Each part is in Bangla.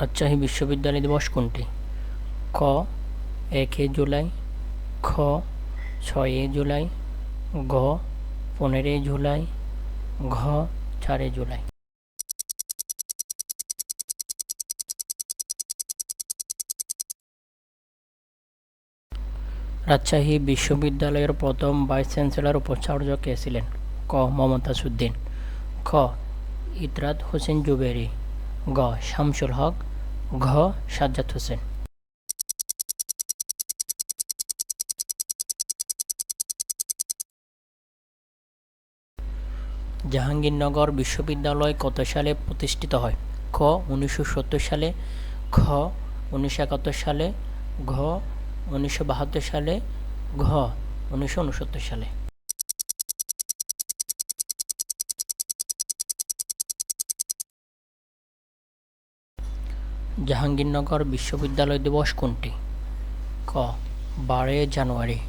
রাজশাহী বিশ্ববিদ্যালয় দিবস কোনটি? ক 1 জুলাই, খ 6 জুলাই, গ 15 জুলাই, ঘ 4 জুলাই। রাজশাহী বিশ্ববিদ্যালয়ের প্রথম ভাইস চ্যান্সেলর উপাচার্য কে ছিলেন? ক মমতাজ উদ্দিন, খ ইতরাত হোসেন জুবেরি, গ শামসুল হক, ঘ সাজ্জাদ হোসেন। জাহাঙ্গীরনগর বিশ্ববিদ্যালয় কত সালে প্রতিষ্ঠিত হয়? ক 1970 সালে, খ 1971 সালে, ঘ 1972 সালে, ঘ 1969 সালে। জাহাঙ্গীরনগর বিশ্ববিদ্যালয় দিবস কোনটি? ক 12 জানুয়ারি,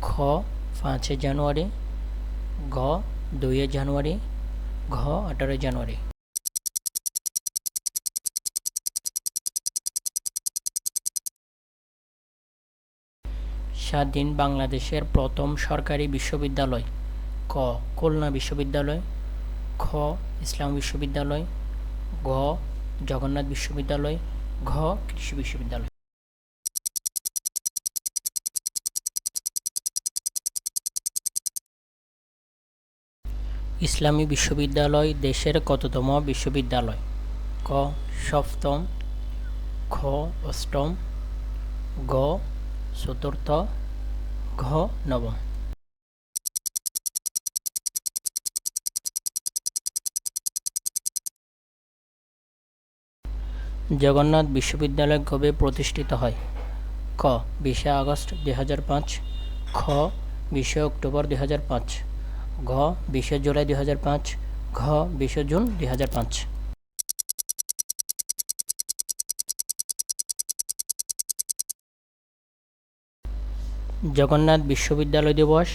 খ 5 জানুয়ারি, গ 2 জানুয়ারি, ঘ 18 জানুয়ারি। স্বাধীন বাংলাদেশের প্রথম সরকারি বিশ্ববিদ্যালয়? ক খুলনা বিশ্ববিদ্যালয়, খ ইসলাম বিশ্ববিদ্যালয়, গ জগন্নাথ বিশ্ববিদ্যালয়, ঘ কৃষি বিশ্ববিদ্যালয়। ইসলামী বিশ্ববিদ্যালয় দেশের কততম বিশ্ববিদ্যালয়? ক সপ্তম, খ অষ্টম, গ চতুর্থ, ঘ নবম। জগন্নাথ বিশ্ববিদ্যালয় কবে প্রতিষ্ঠিত হয়? ক 20 আগস্ট 2005, খ 20 অক্টোবর 2005, ঘ 20 জুলাই 2005, ঘ 20 জুন 2005। জগন্নাথ বিশ্ববিদ্যালয় দিবস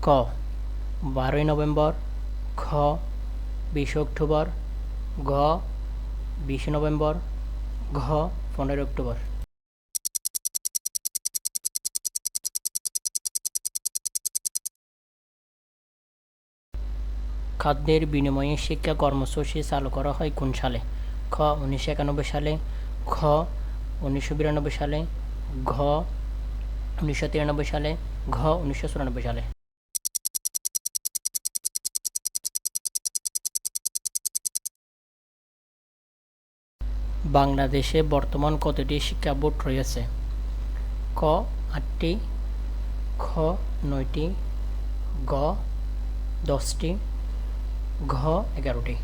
ক 12 নভেম্বর, খ 20 অক্টোবর, ঘ 20 নভেম্বর, ঘ 15 অক্টোবর। খাদ্যের বিনিময়ে শিক্ষা কর্মসূচি চালু করা হয় কোন সালে? খ 1991 সালে, খ 1992 সালে, ঘ 1993 সালে, ঘ 1994 সালে। বাংলাদেশে বর্তমান কতটি শিক্ষা বোর্ড রয়েছে? ক 8টি, খ 9টি, গ 10টি, ঘ 11টি।